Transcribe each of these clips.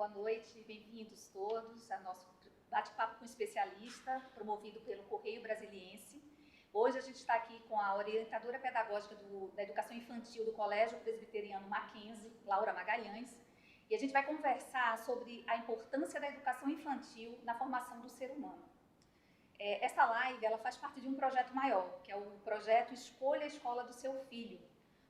boa noite, bem-vindos todos ao nosso bate-papo com especialista, promovido pelo Correio Brasiliense. Hoje a gente está aqui com a orientadora pedagógica da Educação Infantil do Colégio Presbiteriano Mackenzie, Laura Magalhães, e a gente vai conversar sobre a importância da educação infantil na formação do ser humano. Essa live ela faz parte de um projeto maior, que é o projeto Escolha a Escola do Seu Filho.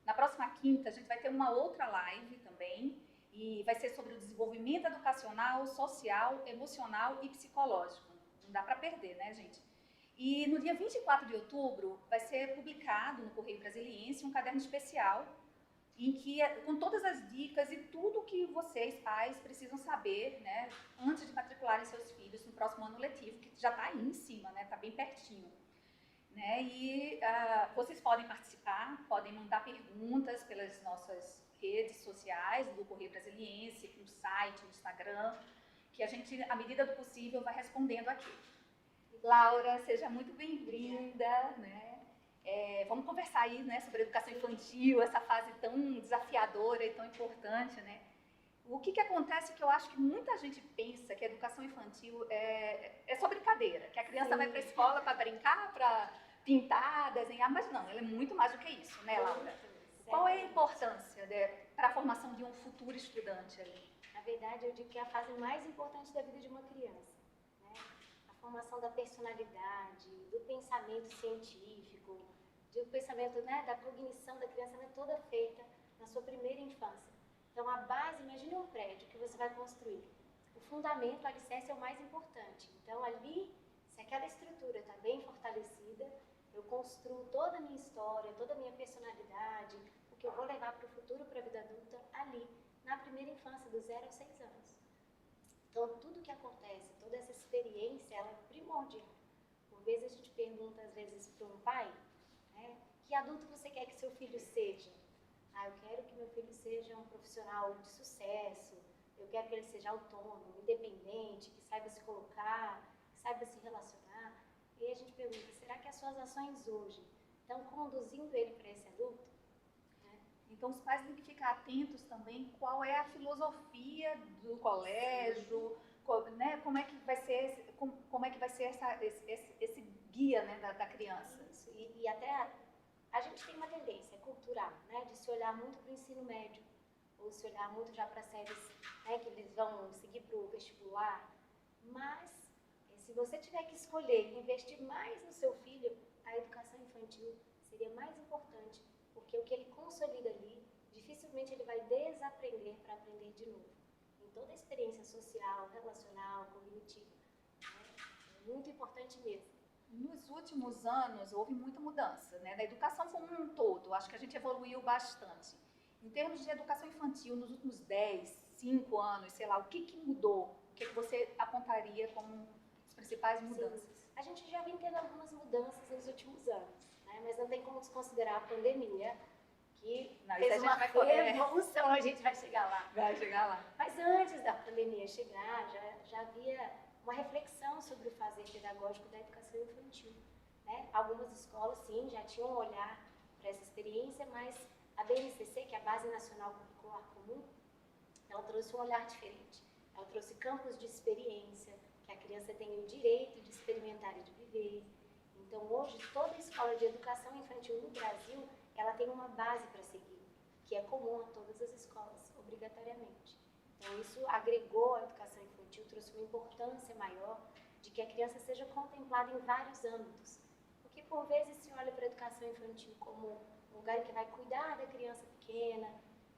Na próxima quinta a gente vai ter uma outra live também, e vai ser sobre o desenvolvimento educacional, social, emocional e psicológico. Não dá para perder, né, gente? E no dia 24 de outubro vai ser publicado no Correio Brasiliense um caderno especial em que, com todas as dicas e tudo que vocês, pais, precisam saber, né, antes de matricularem seus filhos no próximo ano letivo, que já está aí em cima, né, está bem pertinho. Né? E vocês podem participar, podem mandar perguntas pelas nossas redes sociais do Correio Brasiliense, no site, no Instagram, que a gente, à medida do possível, vai respondendo aqui. Laura, seja muito bem-vinda, né? Vamos conversar aí, né, sobre a educação infantil, essa fase tão desafiadora e tão importante, né? O que acontece que eu acho que muita gente pensa que a educação infantil é só brincadeira, que a criança vai para a escola para brincar, para pintar, desenhar, mas não, ela é muito mais do que isso, né, Laura? Qual é a importância para a formação de um futuro estudante ali? Na verdade, eu digo que é a fase mais importante da vida de uma criança, né? A formação da personalidade, do pensamento científico, do pensamento, né, da cognição da criança, ela é toda feita na sua primeira infância. Então, a base, imagine um prédio que você vai construir. O fundamento, o alicerce é o mais importante. Então, ali, se aquela estrutura está bem fortalecida, eu construo toda a minha história, toda a minha personalidade, o que eu vou levar para o futuro, para a vida adulta, ali, na primeira infância, do 0 aos 6 anos. Então, tudo que acontece, toda essa experiência, ela é primordial. Por vezes, a gente pergunta, às vezes, para um pai, né, que adulto você quer que seu filho seja? Eu quero que meu filho seja um profissional de sucesso, eu quero que ele seja autônomo, independente, que saiba se colocar, que saiba se relacionar. E aí a gente pergunta, será que as suas ações hoje estão conduzindo ele para esse adulto? Então, os pais têm que ficar atentos também qual é a filosofia do colégio, né? Como é que vai ser esse guia, né, da criança. Isso. E até a gente tem uma tendência cultural, né, de se olhar muito para o ensino médio, ou se olhar muito já para séries, né, que eles vão seguir para o vestibular. Mas, se você tiver que escolher investir mais no seu filho, a educação infantil seria mais importante, porque o que ele consolida ali, dificilmente ele vai desaprender para aprender de novo. Em toda a experiência social, relacional, cognitiva. É muito importante mesmo. Nos últimos anos, houve muita mudança, né? Na educação como um todo, acho que a gente evoluiu bastante. Em termos de educação infantil, nos últimos 10, 5 anos, sei lá, o que mudou? O que você apontaria como as principais mudanças? Sim. A gente já vem tendo algumas mudanças nos últimos anos, né? Mas não tem como desconsiderar a pandemia, que fez uma revolução, a gente vai chegar lá. Vai chegar lá. Mas antes da pandemia chegar, já havia uma reflexão sobre o fazer pedagógico da educação infantil, né? Algumas escolas, sim, já tinham um olhar para essa experiência, mas a BNCC, que é a Base Nacional Curricular Comum, ela trouxe um olhar diferente. Ela trouxe campos de experiência, que a criança tem o direito de experimentar e de viver. Então, hoje, toda escola de educação infantil no Brasil, ela tem uma base para seguir, que é comum a todas as escolas, obrigatoriamente. Então, isso agregou a educação infantil, trouxe uma importância maior de que a criança seja contemplada em vários âmbitos. Porque, por vezes, se olha para a educação infantil como um lugar que vai cuidar da criança pequena,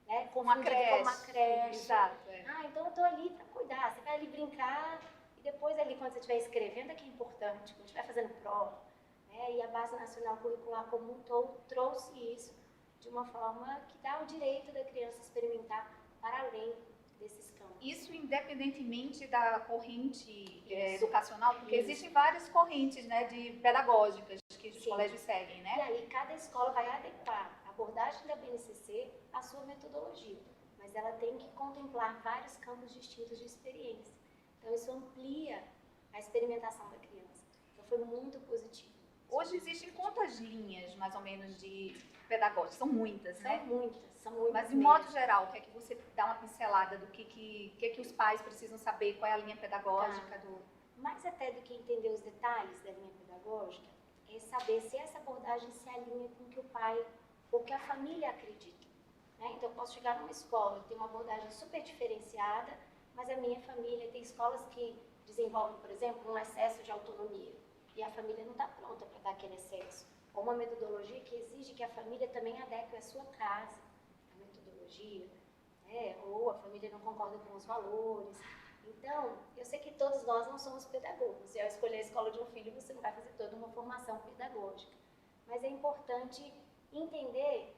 né? Como uma creche. Exato. Então eu estou ali para cuidar. Você vai ali brincar e depois ali, quando você estiver escrevendo, é que é importante, quando estiver fazendo prova. Né? E a Base Nacional Curricular Comum trouxe isso de uma forma que dá o direito da criança experimentar para além desses campos. Isso independentemente da corrente educacional, porque existem várias correntes, né, pedagógicas que os colégios seguem, né? E aí cada escola vai adequar a abordagem da BNCC à sua metodologia, mas ela tem que contemplar vários campos distintos de experiência. Então isso amplia a experimentação da criança. Então foi muito positivo. Hoje existem quantas linhas, mais ou menos, de pedagógicas? São muitas, né? São muitas. são muitos. Mas, de modo geral, o que é que você dá uma pincelada do que os pais precisam saber, qual é a linha pedagógica do... Mais até do que entender os detalhes da linha pedagógica, é saber se essa abordagem se alinha com o que o pai ou que a família acredita. Né? Então, eu posso chegar numa escola que tem uma abordagem super diferenciada, mas a minha família tem escolas que desenvolvem, por exemplo, um excesso de autonomia. E a família não está pronta para dar aquele excesso. Ou uma metodologia que exige que a família também adeque a sua casa, a metodologia, né? Ou a família não concorda com os valores. Então, eu sei que todos nós não somos pedagogos. E ao escolher a escola de um filho, você não vai fazer toda uma formação pedagógica. Mas é importante entender,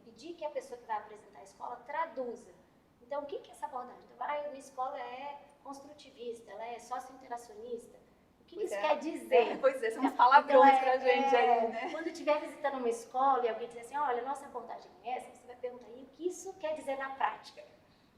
pedir que a pessoa que vai apresentar a escola traduza. Então, o que é essa abordagem? Então, a minha escola é construtivista, ela é socio-interacionista. O que isso quer dizer? Pois é, são uns palavrões então, pra gente aí, né? Quando estiver visitando uma escola e alguém dizer assim, olha, nossa abordagem é essa, você vai perguntar aí o que isso quer dizer na prática.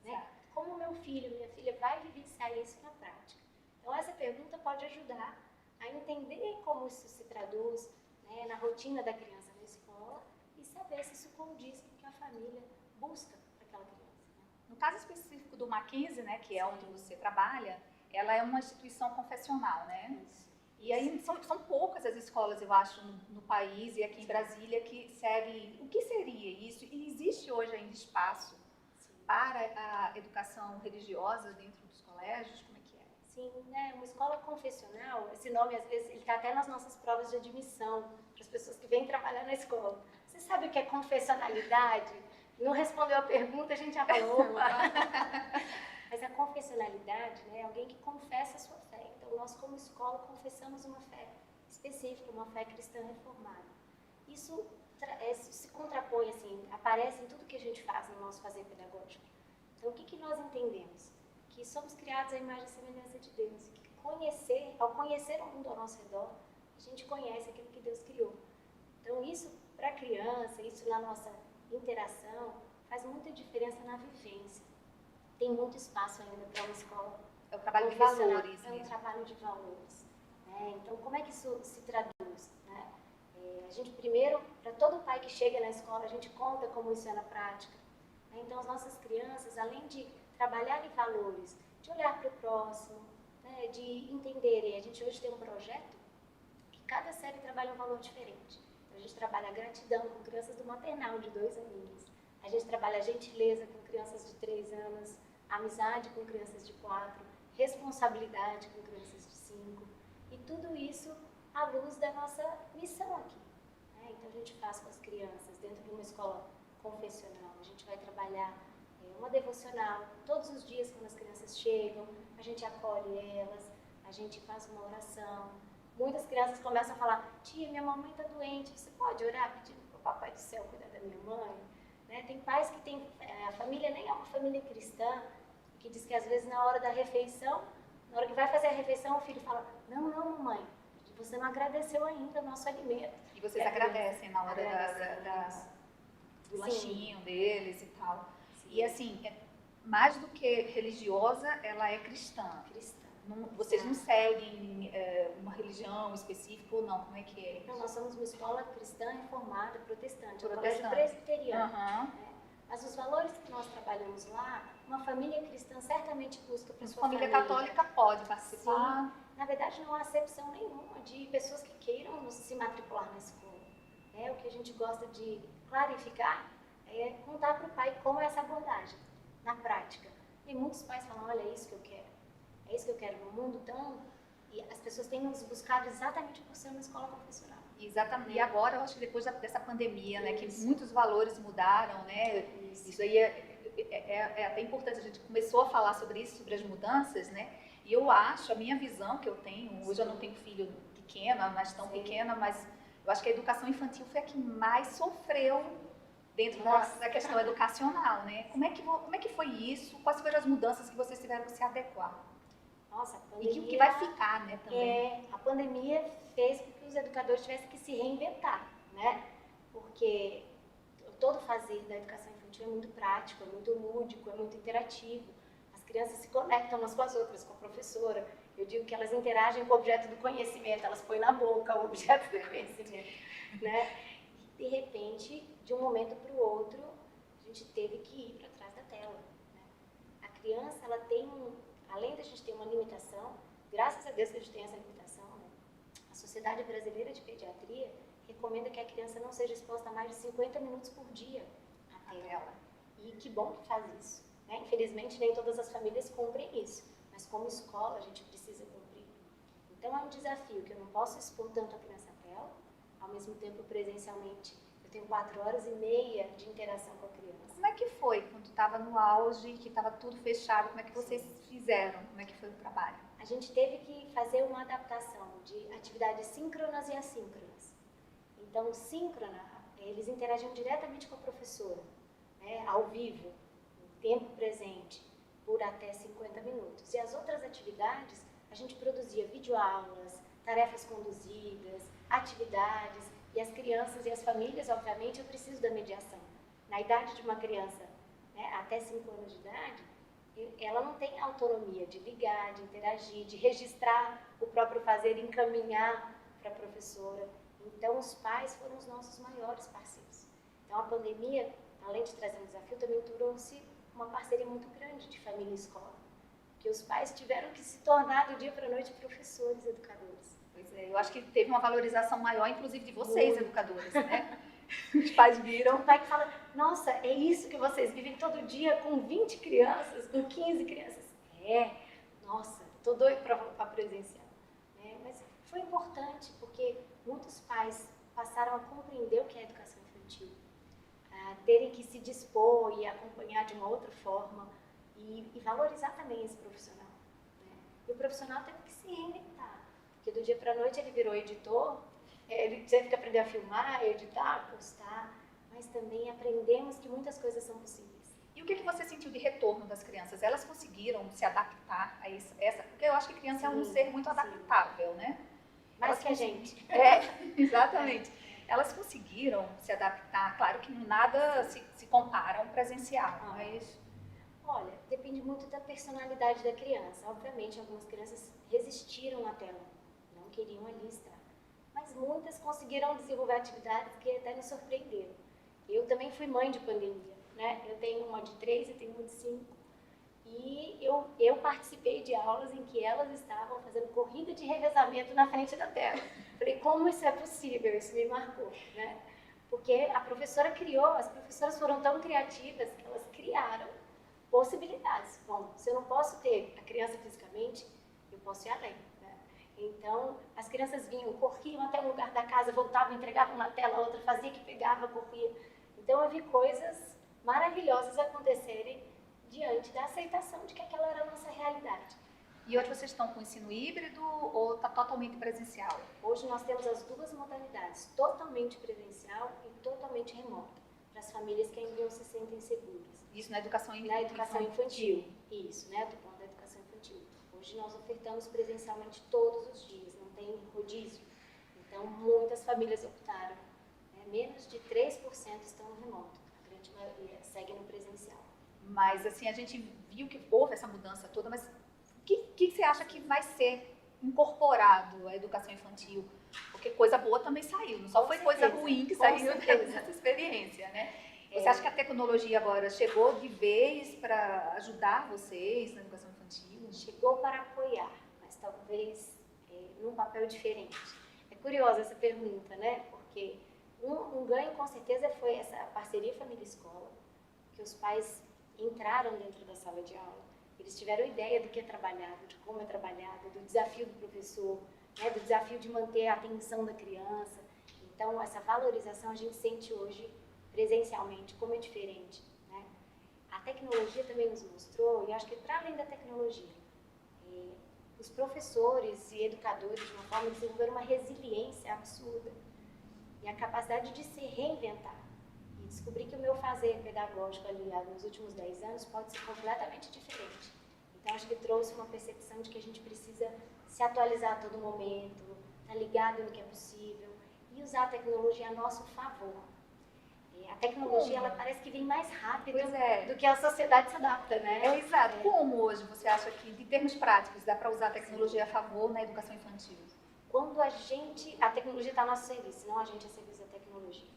Né? Como meu filho, minha filha vai vivenciar isso na prática? Então, essa pergunta pode ajudar a entender como isso se traduz, né, na rotina da criança na escola e saber se isso condiz com o que a família busca para aquela criança. Né? No caso específico do Mackenzie, né, que é onde você trabalha, ela é uma instituição confessional, né? Isso. E aí são poucas as escolas, eu acho, no país e aqui em Brasília que seguem. O que seria isso? E existe hoje ainda espaço para a educação religiosa dentro dos colégios? Como é que é? Sim, né? Uma escola confessional, esse nome às vezes ele está até nas nossas provas de admissão para as pessoas que vêm trabalhar na escola. Você sabe o que é confessionalidade? Não respondeu a pergunta, a gente já falou. Mas a confessionalidade, né, é alguém que confessa a sua fé. Então, nós como escola confessamos uma fé específica, uma fé cristã reformada. Isso se contrapõe, assim, aparece em tudo que a gente faz no nosso fazer pedagógico. Então, o que nós entendemos? Que somos criados à imagem e semelhança de Deus. E que ao conhecer o mundo ao nosso redor, a gente conhece aquilo que Deus criou. Então, isso para a criança, isso na nossa interação, faz muita diferença na vivência. Tem muito espaço ainda para uma escola. É o trabalho de valores. É um trabalho de valores. Né? Então, como é que isso se traduz? Né? A gente, primeiro, para todo pai que chega na escola, a gente conta como isso é na prática. Né? Então, as nossas crianças, além de trabalhar em valores, de olhar para o próximo, né? De entenderem. A gente hoje tem um projeto que cada série trabalha um valor diferente. Então, a gente trabalha gratidão com crianças do maternal de 2 aninhos. A gente trabalha gentileza com crianças de 3 anos, amizade com crianças de 4, responsabilidade com crianças de 5. E tudo isso à luz da nossa missão aqui. Né? Então, a gente faz com as crianças, dentro de uma escola confessional, a gente vai trabalhar uma devocional todos os dias quando as crianças chegam, a gente acolhe elas, a gente faz uma oração. Muitas crianças começam a falar, tia, minha mamãe está doente, você pode orar pedindo para o Papai do Céu cuidar da minha mãe? Né? Tem pais que têm, a família nem é uma família cristã, que diz que às vezes na hora da refeição, na hora que vai fazer a refeição, o filho fala, não, mamãe, você não agradeceu ainda o nosso alimento. E vocês agradecem na hora do lanchinho deles e tal. Sim. E assim, mais do que religiosa, ela é cristã. Vocês não seguem uma religião específica ou não? Como é que é? Não, nós somos uma escola cristã reformada, protestante, um colégio presbiteriano. Né? Mas os valores que nós trabalhamos lá, uma família cristã certamente busca para sua família. Católica pode participar. Sim. Na verdade, não há acepção nenhuma de pessoas que queiram se matricular na escola. O que a gente gosta de clarificar é contar para o pai como é essa abordagem, na prática. E muitos pais falam, olha, é isso que eu quero. É isso que eu quero no mundo tão... E as pessoas têm nos buscado exatamente por ser uma escola confessional. Exatamente. E agora, eu acho que depois dessa pandemia, né, que muitos valores mudaram, né? Isso aí é até importante. A gente começou a falar sobre isso, sobre as mudanças, né? E eu acho, a minha visão que eu tenho, hoje eu não tenho filho pequena, mas tão pequena, mas eu acho que a educação infantil foi a que mais sofreu dentro da questão educacional, né? Como é que foi isso? Quais foram as mudanças que vocês tiveram que se adequar? Nossa, a pandemia... E que vai ficar, né, também. A pandemia fez com que os educadores tivessem que se reinventar, né? Porque todo fazer da educação infantil é muito prático, é muito lúdico, é muito interativo. As crianças se conectam umas com as outras, com a professora. Eu digo que elas interagem com o objeto do conhecimento, elas põem na boca o objeto do conhecimento, né? E, de repente, de um momento para o outro, a gente teve que ir para trás da tela, né? A criança, ela tem, além da gente ter uma limitação, graças a Deus que a gente tem essa limitação, né? A Sociedade Brasileira de Pediatria recomenda que a criança não seja exposta a mais de 50 minutos por dia à tela. E que bom que faz isso, né? Infelizmente, nem todas as famílias cumprem isso, mas como escola a gente precisa cumprir. Então é um desafio que eu não posso expor tanto a criança à tela, ao mesmo tempo presencialmente eu tenho 4h30 de interação com a criança. Como é que foi quando estava no auge, que estava tudo fechado? Como é que vocês fizeram? Como é que foi o trabalho? A gente teve que fazer uma adaptação de atividades síncronas e assíncronas. Então, síncrona, eles interagiam diretamente com a professora, né, ao vivo, em tempo presente, por até 50 minutos. E as outras atividades, a gente produzia videoaulas, tarefas conduzidas, atividades, e as crianças e as famílias, obviamente, eu preciso da mediação. Na idade de uma criança, né, até 5 anos de idade, ela não tem autonomia de ligar, de interagir, de registrar o próprio fazer e encaminhar para a professora. Então, os pais foram os nossos maiores parceiros. Então, a pandemia, além de trazer um desafio, também trouxe uma parceria muito grande de família e escola. Porque os pais tiveram que se tornar, do dia para a noite, professores, educadores. Pois é, eu acho que teve uma valorização maior, inclusive, de vocês, educadores, né? Os pais viram. Um pai que fala, nossa, é isso que vocês vivem todo dia com 20 crianças, com 15 crianças. Nossa, tô doido para presencial. Mas foi importante, porque muitos pais passaram a compreender o que é educação infantil, a terem que se dispor e acompanhar de uma outra forma e valorizar também esse profissional. Né? E o profissional teve que se reinventar, porque do dia para a noite ele virou editor, ele teve que aprender a filmar, editar, postar, mas também aprendemos que muitas coisas são possíveis. E o que você sentiu de retorno das crianças? Elas conseguiram se adaptar a essa? Porque eu acho que criança é um ser muito adaptável, né? Mais que a gente. Exatamente. Elas conseguiram se adaptar, claro que nada se compara a um presencial, mas... Olha, depende muito da personalidade da criança. Obviamente, algumas crianças resistiram à tela, não queriam ali estar. Mas muitas conseguiram desenvolver atividades que até nos surpreenderam. Eu também fui mãe de pandemia, né? Eu tenho uma de 3 e tenho uma de 5. E eu participei de aulas em que elas estavam fazendo corrida de revezamento na frente da tela. Falei, como isso é possível? Isso me marcou, né? Porque a professora criou, as professoras foram tão criativas que elas criaram possibilidades. Bom, se eu não posso ter a criança fisicamente, eu posso ir além. Então, as crianças vinham, corriam até um lugar da casa, voltavam, entregavam na tela, a outra fazia que pegava, corria. Então, eu vi coisas maravilhosas acontecerem diante da aceitação de que aquela era a nossa realidade. E hoje vocês estão com ensino híbrido ou está totalmente presencial? Hoje nós temos as duas modalidades, totalmente presencial e totalmente remota, para as famílias que ainda não se sentem seguras. Isso na educação infantil? Na educação infantil, isso, né? Estou falando da educação infantil. Hoje nós ofertamos presencialmente todos os dias, não tem rodízio. Então, muitas famílias optaram. Menos de 3% estão no remoto, a grande maioria segue no presencial. Mas, assim, a gente viu que houve essa mudança toda, mas o que você acha que vai ser incorporado à educação infantil? Porque coisa boa também saiu, não só foi coisa ruim que saiu dessa experiência, né? Você acha que a tecnologia agora chegou de vez para ajudar vocês na educação infantil? Chegou para apoiar, mas talvez num papel diferente. É curiosa essa pergunta, né? Porque um ganho com certeza foi essa parceria família-escola, que os pais entraram dentro da sala de aula, eles tiveram ideia do que é trabalhado, de como é trabalhado, do desafio do professor, né? Do desafio de manter a atenção da criança. Então, essa valorização a gente sente hoje presencialmente, como é diferente, né? A tecnologia também nos mostrou, e acho que para além da tecnologia, os professores e educadores, de uma forma, desenvolveram uma resiliência absurda e a capacidade de se reinventar e descobrir que o meu fazer pedagógico ali nos últimos 10 anos pode ser completamente diferente. Então, acho que trouxe uma percepção de que a gente precisa se atualizar a todo momento, estar ligado no que é possível e usar a tecnologia a nosso favor. A tecnologia, ela parece que vem mais rápido do que a sociedade se adapta, né? Exato. Como hoje você acha que, em termos práticos, dá para usar a tecnologia a favor na educação infantil? Quando a tecnologia está a nosso serviço, não a gente a serviço da tecnologia.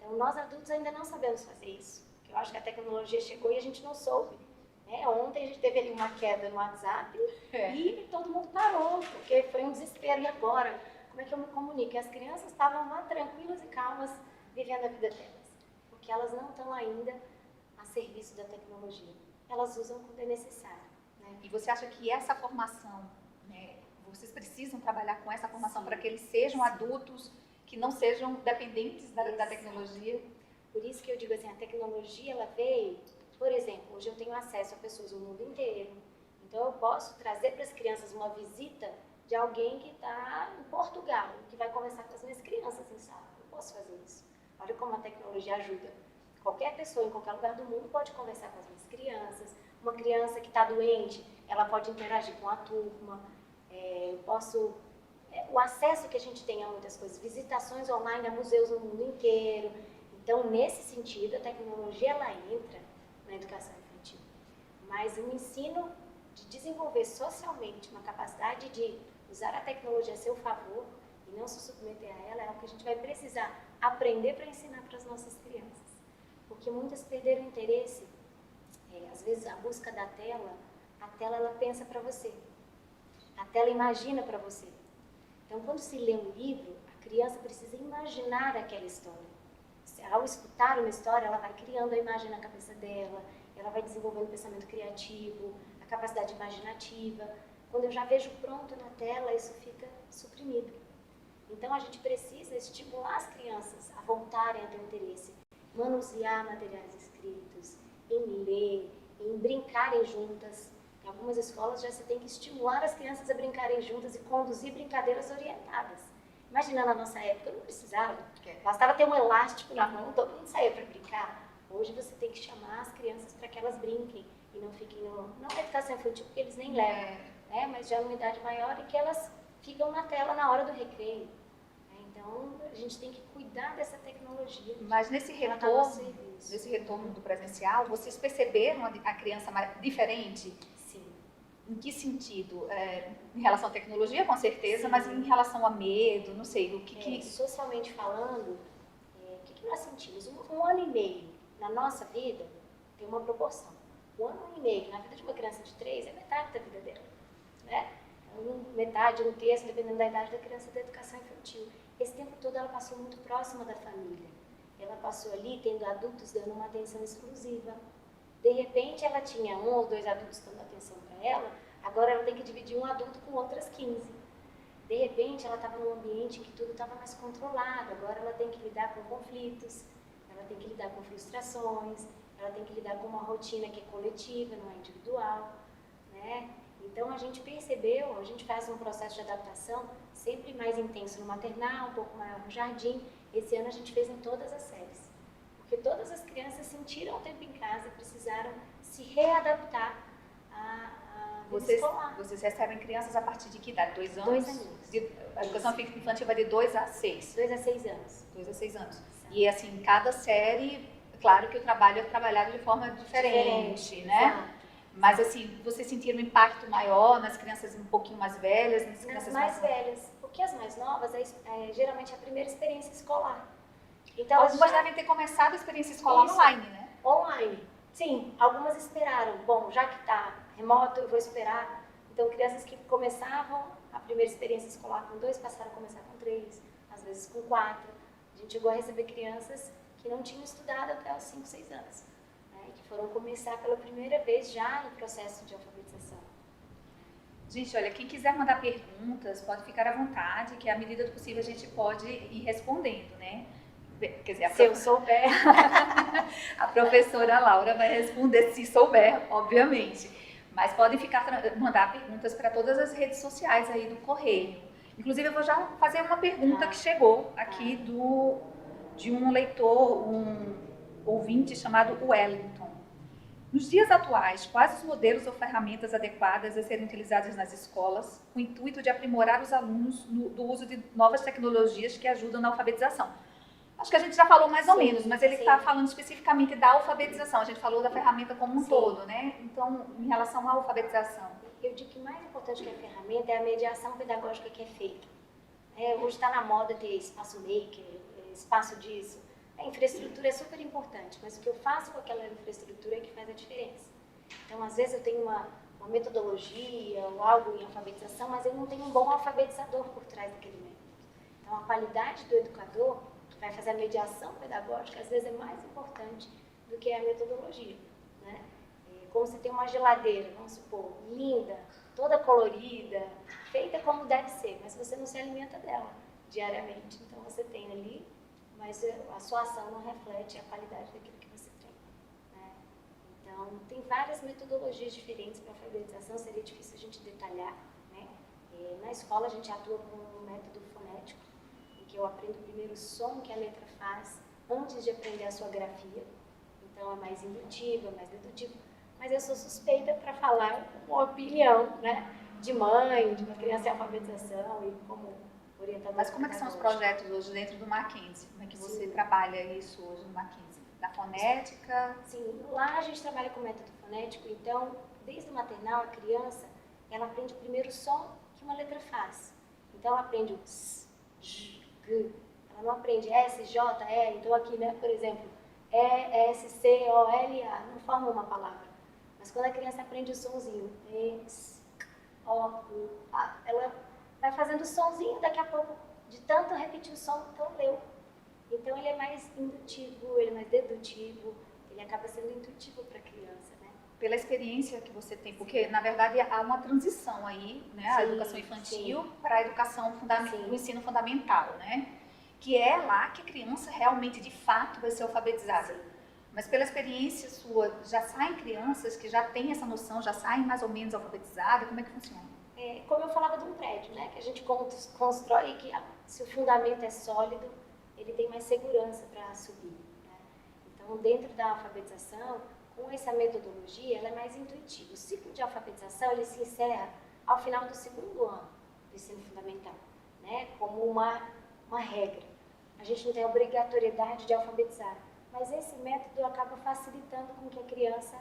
Então, nós adultos ainda não sabemos fazer isso. Eu acho que a tecnologia chegou e a gente não soube. Ontem a gente teve ali uma queda no WhatsApp e todo mundo parou, porque foi um desespero. E agora? Como é que eu me comunico? E as crianças estavam lá tranquilas e calmas, vivendo a vida delas. Porque elas não estão ainda a serviço da tecnologia. Elas usam quando é necessário. Né? E você acha que essa formação, né, vocês precisam trabalhar com essa formação para que eles sejam adultos que não sejam dependentes da tecnologia? Por isso que eu digo assim, a tecnologia ela veio, por exemplo, hoje eu tenho acesso a pessoas do mundo inteiro, então eu posso trazer para as crianças uma visita de alguém que está em Portugal, que vai conversar com as minhas crianças em sala. Eu posso fazer isso. Olha como a tecnologia ajuda. Qualquer pessoa em qualquer lugar do mundo pode conversar com as minhas crianças. Uma criança que está doente, ela pode interagir com a turma. O acesso que a gente tem a muitas coisas, visitações online a museus no mundo inteiro. Então, nesse sentido, a tecnologia ela entra na educação infantil. Mas o ensino de desenvolver socialmente uma capacidade de usar a tecnologia a seu favor e não se submeter a ela é o que a gente vai precisar aprender para ensinar para as nossas crianças. Porque muitas perderam o interesse. Às vezes, a busca da tela, a tela ela pensa para você. A tela imagina para você. Então, quando se lê um livro, a criança precisa imaginar aquela história. Ao escutar uma história, ela vai criando a imagem na cabeça dela, ela vai desenvolvendo o pensamento criativo, a capacidade imaginativa. Quando eu já vejo pronto na tela, isso fica suprimido. Então, a gente precisa estimular as crianças a voltarem a ter interesse, manusear materiais escritos, em ler, em brincarem juntas. Em algumas escolas já se tem que estimular as crianças a brincarem juntas e conduzir brincadeiras orientadas. Imagina, na nossa época, não precisava. Bastava ter um elástico na mão, todo mundo saía para brincar. Hoje você tem que chamar as crianças para que elas brinquem e não fiquem não na educação infantil, porque eles nem levam, né? Mas já numa idade maior em que elas ficam na tela na hora do recreio. Então, a gente tem que cuidar dessa tecnologia. Mas nesse retorno do presencial, vocês perceberam a criança mais diferente? Sim. Em que sentido? Em relação à tecnologia, com certeza, mas em relação a medo, não sei, o que... Socialmente falando, o que nós sentimos? Um ano e meio na nossa vida tem uma proporção. Um ano e meio na vida de uma criança de 3 é metade da vida dela, né? Metade, um terço, dependendo da idade da criança da educação infantil. Esse tempo todo ela passou muito próxima da família. Ela passou ali tendo adultos dando uma atenção exclusiva. De repente ela tinha 1 ou 2 adultos dando atenção para ela, agora ela tem que dividir um adulto com outras 15. De repente ela estava num ambiente em que tudo estava mais controlado, agora ela tem que lidar com conflitos, ela tem que lidar com frustrações, ela tem que lidar com uma rotina que é coletiva, não é individual, né? Então a gente percebeu, a gente faz um processo de adaptação sempre mais intenso no maternal, um pouco maior no jardim. Esse ano a gente fez em todas as séries, porque todas as crianças sentiram o tempo em casa e precisaram se readaptar à vida escolar. Vocês recebem crianças a partir de que idade? 2 anos? 2 aninhos. A educação infantil vai de 2 a 6? 2 a 6 anos. 2 a 6 anos. E assim, cada série, claro que o trabalho é trabalhado de forma diferente, né? Exato. Mas assim, vocês sentiram um impacto maior nas crianças um pouquinho mais velhas? Nas mais velhas, porque as mais novas geralmente é a primeira experiência escolar. Então, algumas devem ter começado a experiência escolar online, né? Online. Sim, algumas esperaram. Bom, já que está remoto, eu vou esperar. Então, crianças que começavam a primeira experiência escolar com 2 passaram a começar com 3, às vezes com 4. A gente chegou a receber crianças que não tinham estudado até os 5, 6 anos, né, que foram começar pela primeira vez já no processo de alfabetização. Gente, olha, quem quiser mandar perguntas, pode ficar à vontade, que à medida do possível a gente pode ir respondendo, né? Quer dizer, se eu souber. A professora Laura vai responder se souber, obviamente. Mas podem mandar perguntas para todas as redes sociais aí do Correio. Inclusive, eu vou já fazer uma pergunta que chegou aqui de um leitor, um ouvinte chamado Wellington. Nos dias atuais, quais os modelos ou ferramentas adequadas a serem utilizadas nas escolas com o intuito de aprimorar os alunos do uso de novas tecnologias que ajudam na alfabetização? Acho que a gente já falou mais ou menos, mas ele está falando especificamente da alfabetização. A gente falou da ferramenta como um todo, né? Então, em relação à alfabetização. Eu digo que o mais importante que a ferramenta é a mediação pedagógica que é feita. Hoje está na moda ter espaço maker, espaço disso. A infraestrutura é super importante, mas o que eu faço com aquela infraestrutura é que faz a diferença. Então, às vezes eu tenho uma metodologia ou algo em alfabetização, mas eu não tenho um bom alfabetizador por trás daquele método. Então, a qualidade do educador, que vai fazer a mediação pedagógica, às vezes é mais importante do que a metodologia, né? Como você tem uma geladeira, vamos supor, linda, toda colorida, feita como deve ser, mas você não se alimenta dela diariamente. Então, você tem ali, mas a sua ação não reflete a qualidade daquilo que você tem, né? Então, tem várias metodologias diferentes para a alfabetização, seria difícil a gente detalhar, né? Na escola, a gente atua com um método fonético, em que eu aprendo primeiro o som que a letra faz, antes de aprender a sua grafia. Então, é mais indutivo, é mais dedutivo. Mas eu sou suspeita para falar uma opinião, né? De mãe, de uma criança em alfabetização e como orientadora. Mas como é que são os projetos hoje dentro do Mackenzie? Como é que você trabalha isso hoje no Mackenzie? Da fonética? Sim, lá a gente trabalha com método fonético, então, desde o maternal, a criança, ela aprende o primeiro som que uma letra faz. Então, ela aprende o S, J, G. Ela não aprende S, J, E. Então, aqui, né, por exemplo, E, S, C, O, L, A, não forma uma palavra. Mas quando a criança aprende o sonzinho, E, S, O, U, A, ela vai fazendo o sonzinho, daqui a pouco, de tanto repetir o som, então leu. Então, ele é mais indutivo, ele é mais dedutivo, ele acaba sendo intuitivo para a criança, né? Pela experiência que você tem, porque, na verdade, há uma transição aí, né? A educação infantil para a educação o ensino fundamental, né? Que é lá que a criança realmente, de fato, vai ser alfabetizada. Sim. Mas pela experiência sua, já saem crianças que já têm essa noção, já saem mais ou menos alfabetizadas? Como é que funciona? Como eu falava de um prédio, né? Que a gente constrói que se o fundamento é sólido, ele tem mais segurança para subir, né? Então, dentro da alfabetização, com essa metodologia, ela é mais intuitiva. O ciclo de alfabetização, ele se encerra ao final do segundo ano do ensino fundamental, né? Como uma regra. A gente não tem a obrigatoriedade de alfabetizar, mas esse método acaba facilitando com que a criança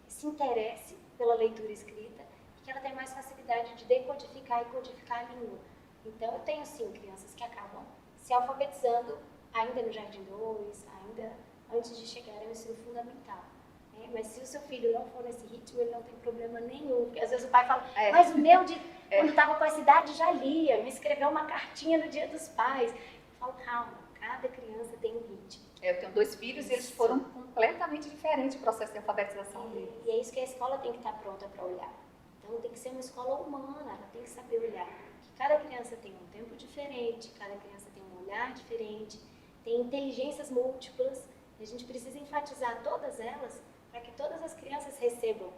se interesse pela leitura escrita e que ela tenha mais facilidade de decodificar e codificar a língua. Então, eu tenho, sim, crianças que acabam se alfabetizando ainda no Jardim 2, ainda antes de chegar ao ensino fundamental. Né? Mas se o seu filho não for nesse ritmo, ele não tem problema nenhum. Porque às vezes o pai fala, mas o meu, quando estava com essa idade, já lia, me escreveu uma cartinha no Dia dos Pais. Eu falo, calma, cada criança tem um ritmo. Eu tenho 2 filhos e eles foram completamente diferentes o processo de alfabetização deles. E é isso que a escola tem que estar pronta para olhar. Então, tem que ser uma escola humana, ela tem que saber olhar. Que cada criança tem um tempo diferente, cada criança tem um olhar diferente, tem inteligências múltiplas, e a gente precisa enfatizar todas elas para que todas as crianças recebam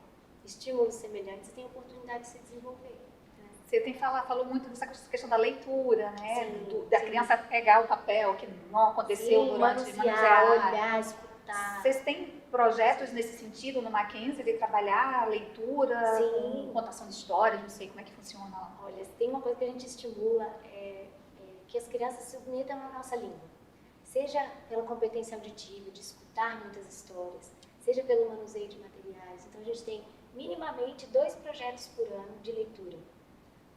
estímulos semelhantes e tenham oportunidade de se desenvolver. Né? Você falou muito dessa questão da leitura, né? Sim, da criança pegar o papel, que não aconteceu durante manusear, olhar, escutar. Vocês têm projetos nesse sentido no Mackenzie, de trabalhar a leitura, contação de histórias, não sei como é que funciona lá. Olha, tem uma coisa que a gente estimula, que as crianças se submetam à nossa língua. Seja pela competência auditiva, de escutar muitas histórias, seja pelo manuseio de materiais. Então, a gente tem minimamente 2 projetos por ano de leitura.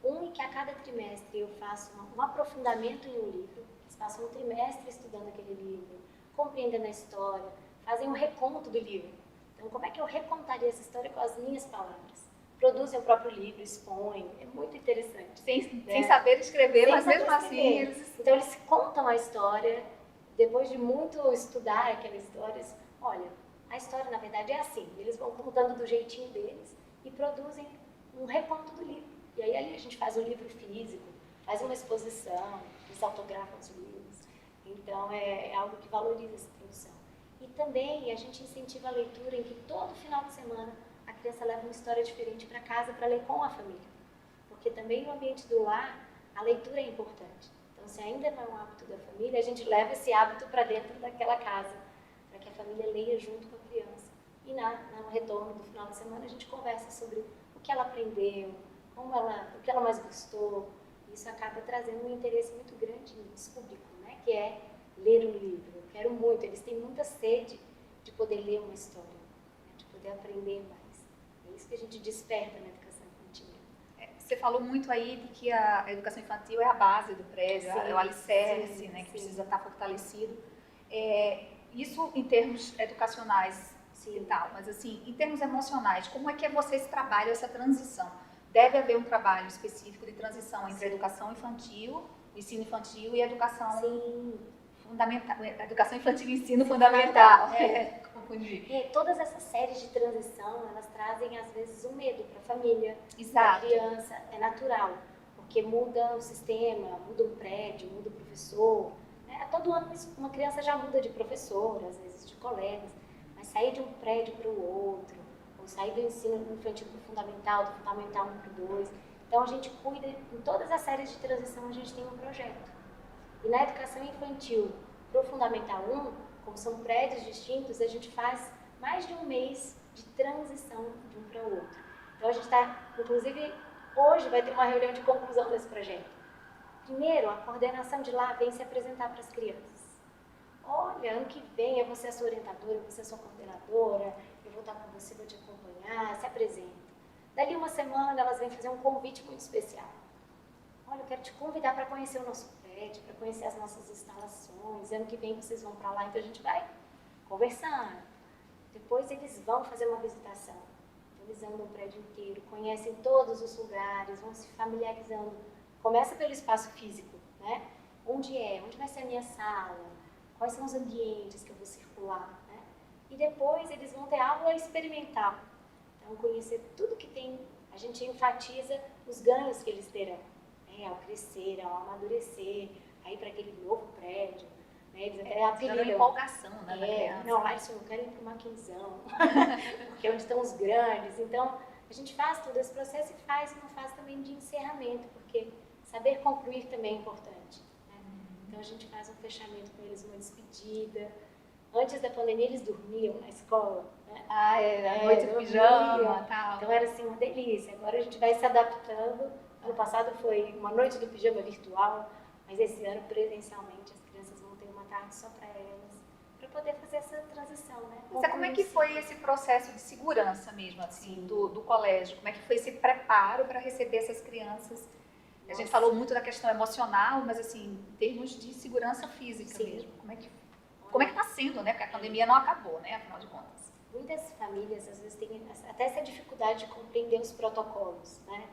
Um em que a cada trimestre eu faço um aprofundamento em um livro, eles passam um trimestre estudando aquele livro, compreendendo a história, fazem um reconto do livro. Então, como é que eu recontaria essa história com as minhas palavras? Produzem o próprio livro, expõem, é muito interessante. Sem saber escrever, mas mesmo assim eles... Então, eles contam a história, depois de muito estudar aquela história, olha, a história na verdade é assim, eles vão contando do jeitinho deles e produzem um reconto do livro. E aí ali a gente faz um livro físico, faz uma exposição, eles autografam os livros. Então, é algo que valoriza essa produção. E também a gente incentiva a leitura em que todo final de semana a criança leva uma história diferente para casa para ler com a família. Porque também no ambiente do lar, a leitura é importante. Então, se ainda não é um hábito da família, a gente leva esse hábito para dentro daquela casa, para que a família leia junto com a criança. E no retorno do final de semana, a gente conversa sobre o que ela aprendeu, o que ela mais gostou. Isso acaba trazendo um interesse muito grande nesse público, né? Que é ler um livro. Eu quero muito, eles têm muita sede de poder ler uma história, né? De poder aprender mais. É isso que a gente desperta na educação infantil. Você falou muito aí de que a educação infantil é a base do prédio, é o alicerce, né? Que precisa estar fortalecido. Isso em termos educacionais e tal, mas assim, em termos emocionais, como é que vocês trabalham essa transição? Deve haver um trabalho específico de transição entre a educação infantil, o ensino infantil e a educação fundamental, a educação infantil e ensino fundamental. Confundi. Todas essas séries de transição, elas trazem às vezes um medo para a família, para a criança, é natural, porque muda o sistema, muda o prédio, muda o professor. Todo ano uma criança já muda de professor, às vezes de colegas, mas sair de um prédio para o outro, ou sair do ensino infantil para o fundamental, do fundamental 1 para o 2. Então a gente cuida, em todas as séries de transição a gente tem um projeto. E na educação infantil para o fundamental 1, como são prédios distintos, a gente faz mais de um mês de transição de um para o outro. Então a gente está, inclusive, hoje vai ter uma reunião de conclusão desse projeto. Primeiro, a coordenação de lá vem se apresentar para as crianças. Olha, ano que vem eu vou ser a sua orientadora, eu vou ser a sua coordenadora, eu vou estar com você, vou te acompanhar, se apresenta. Dali uma semana elas vêm fazer um convite muito especial. Olha, eu quero te convidar para conhecer o nosso prédio, para conhecer as nossas instalações, ano que vem vocês vão para lá, então a gente vai conversar. Depois eles vão fazer uma visitação. Eles andam o prédio inteiro, conhecem todos os lugares, vão se familiarizando. Começa pelo espaço físico, né? Onde vai ser a minha sala, quais são os ambientes que eu vou circular, né? E depois eles vão ter aula experimental. Então, conhecer tudo que tem, a gente enfatiza os ganhos que eles terão, né? Ao crescer, ao amadurecer, aí para aquele novo prédio, né? Eles até apelidam. Uma empolgação, né, da criança. Não, lá eles não querem ir para o Maquinzão, porque é onde estão os grandes. Então, a gente faz todo esse processo e faz uma fase também de encerramento, porque saber concluir também é importante, né? Então a gente faz um fechamento com eles, uma despedida. Antes da pandemia eles dormiam na escola, né? Era noite de pijama, tal. Então era assim uma delícia. Agora a gente vai se adaptando. Ano passado foi uma noite do pijama virtual, mas esse ano presencialmente as crianças vão ter uma tarde só para elas, para poder fazer essa transição, né? Mas como é que foi esse processo de segurança mesmo, assim, do colégio? Como é que foi esse preparo para receber essas crianças? A gente falou muito da questão emocional, mas assim, em termos de segurança física mesmo. Como é que está sendo, né? Porque a pandemia não acabou, né? Afinal de contas. Muitas famílias, às vezes, têm até essa dificuldade de compreender os protocolos, né?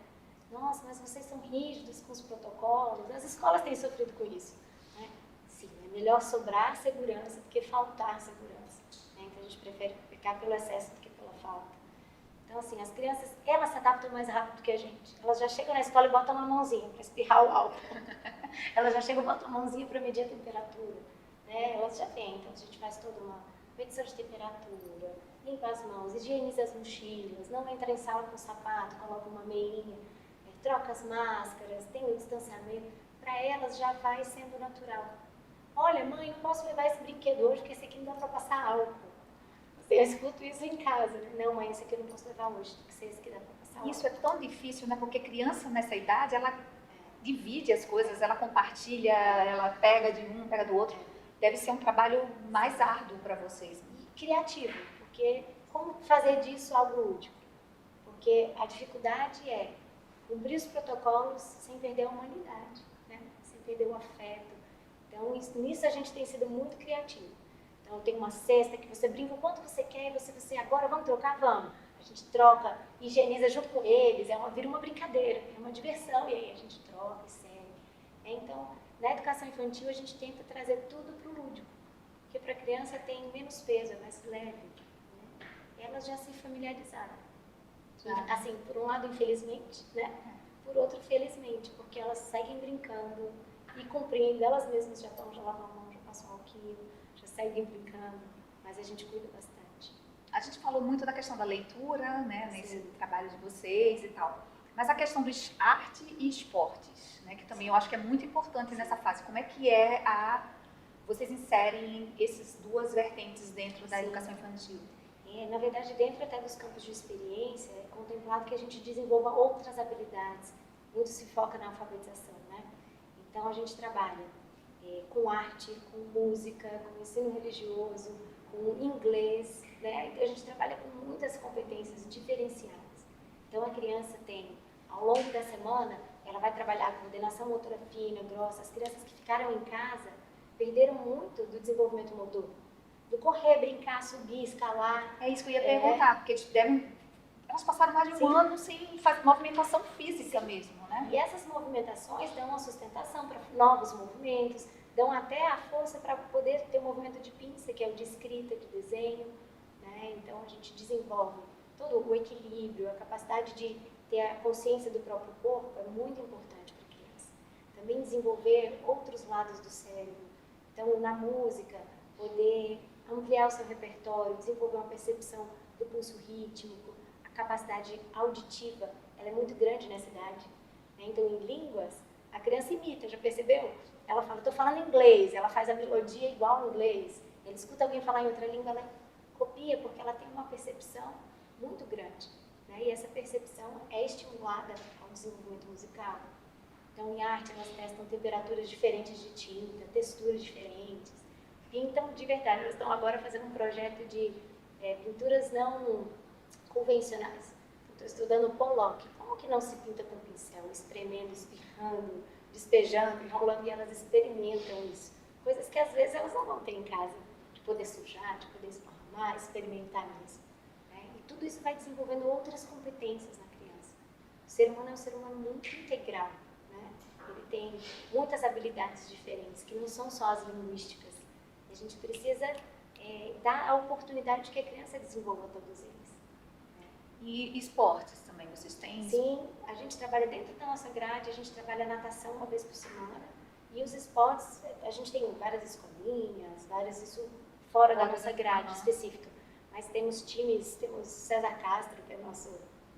Nossa, mas vocês são rígidos com os protocolos. As escolas têm sofrido com isso, né? Sim, é melhor sobrar segurança do que faltar segurança, né? Então, a gente prefere ficar pelo excesso do que pela falta. Então, assim, as crianças, elas se adaptam mais rápido que a gente. Elas já chegam na escola e botam uma mãozinha para espirrar o álcool. Elas já chegam e botam uma mãozinha para medir a temperatura, né? Elas já vêm, então a gente faz toda uma medição de temperatura, limpa as mãos, higieniza as mochilas, não entra em sala com sapato, coloca uma meinha, troca as máscaras, tem um distanciamento. Para elas já vai sendo natural. Olha, mãe, não posso levar esse brinquedo hoje porque esse aqui não dá para passar álcool. Eu escuto isso em casa, né? Não, mãe, esse aqui eu não posso levar hoje, tem que ser esse que dá para passar. Isso é tão difícil, né? Porque criança nessa idade, ela divide as coisas, ela compartilha, ela pega de um, pega do outro. Deve ser um trabalho mais árduo para vocês. E criativo, porque como fazer disso algo lúdico? Porque a dificuldade é cumprir os protocolos sem perder a humanidade, né? Sem perder o afeto. Então, nisso a gente tem sido muito criativo. Então, tem uma cesta que você brinca o quanto você quer, e você agora vamos trocar? Vamos. A gente troca, higieniza junto com eles, vira uma brincadeira, é uma diversão, e aí a gente troca e segue. Então, na educação infantil, a gente tenta trazer tudo para o lúdico, porque para a criança tem menos peso, é mais leve, né? Elas já se familiarizaram. Assim, por um lado, infelizmente, né? Por outro, felizmente, porque elas seguem brincando e cumprindo, elas mesmas já lavam a mão, já passam alquinho, já seguem brincando, mas a gente cuida bastante. A gente falou muito da questão da leitura, né, nesse trabalho de vocês e tal, mas a questão dos arte e esportes, né, que também eu acho que é muito importante nessa fase. Como é que vocês inserem essas duas vertentes dentro da educação infantil? Na verdade, dentro até dos campos de experiência, é contemplado que a gente desenvolva outras habilidades. Muito se foca na alfabetização, né? Então, a gente trabalha com arte, com música, com ensino religioso, com inglês, né? Então, a gente trabalha com muitas competências diferenciadas. Então, a criança tem, ao longo da semana, ela vai trabalhar coordenação motora fina, grossa. As crianças que ficaram em casa, perderam muito do desenvolvimento motor. Do correr, brincar, subir, escalar. É isso que eu ia perguntar, porque elas passaram mais de um ano sem fazer movimentação física mesmo, né? E essas movimentações dão uma sustentação para novos movimentos, dão até a força para poder ter o movimento de pinça, que é o de escrita, de desenho, né? Então a gente desenvolve todo o equilíbrio, a capacidade de ter a consciência do próprio corpo é muito importante para a criança. Também desenvolver outros lados do cérebro. Então, na música, poder ampliar o seu repertório, desenvolver uma percepção do pulso rítmico, a capacidade auditiva, ela é muito grande nessa idade. Né? Então, em línguas, a criança imita, já percebeu? Ela fala, estou falando inglês, ela faz a melodia igual ao inglês. Ela escuta alguém falar em outra língua, ela copia, porque ela tem uma percepção muito grande. Né? E essa percepção é estimulada ao desenvolvimento musical. Então, em arte, elas testam temperaturas diferentes de tinta, texturas diferentes. Pintam de verdade. Elas estão agora fazendo um projeto de pinturas não convencionais. Estou estudando Pollock. Como que não se pinta com pincel? Espremendo, espirrando, despejando, enrolando, e elas experimentam isso. Coisas que às vezes elas não vão ter em casa. De poder sujar, de poder esparramar, experimentar mesmo. Né? E tudo isso vai desenvolvendo outras competências na criança. O ser humano é um ser humano muito integral. Ele tem muitas habilidades diferentes, que não são só as linguísticas. E a gente precisa dar a oportunidade de que a criança desenvolva todos eles. Né? E esportes também, vocês têm? Sim, a gente trabalha dentro da nossa grade, a gente trabalha natação uma vez por semana. E os esportes, a gente tem várias escolinhas, isso fora da nossa grade específica. Mas temos times, temos César Castro, que é nosso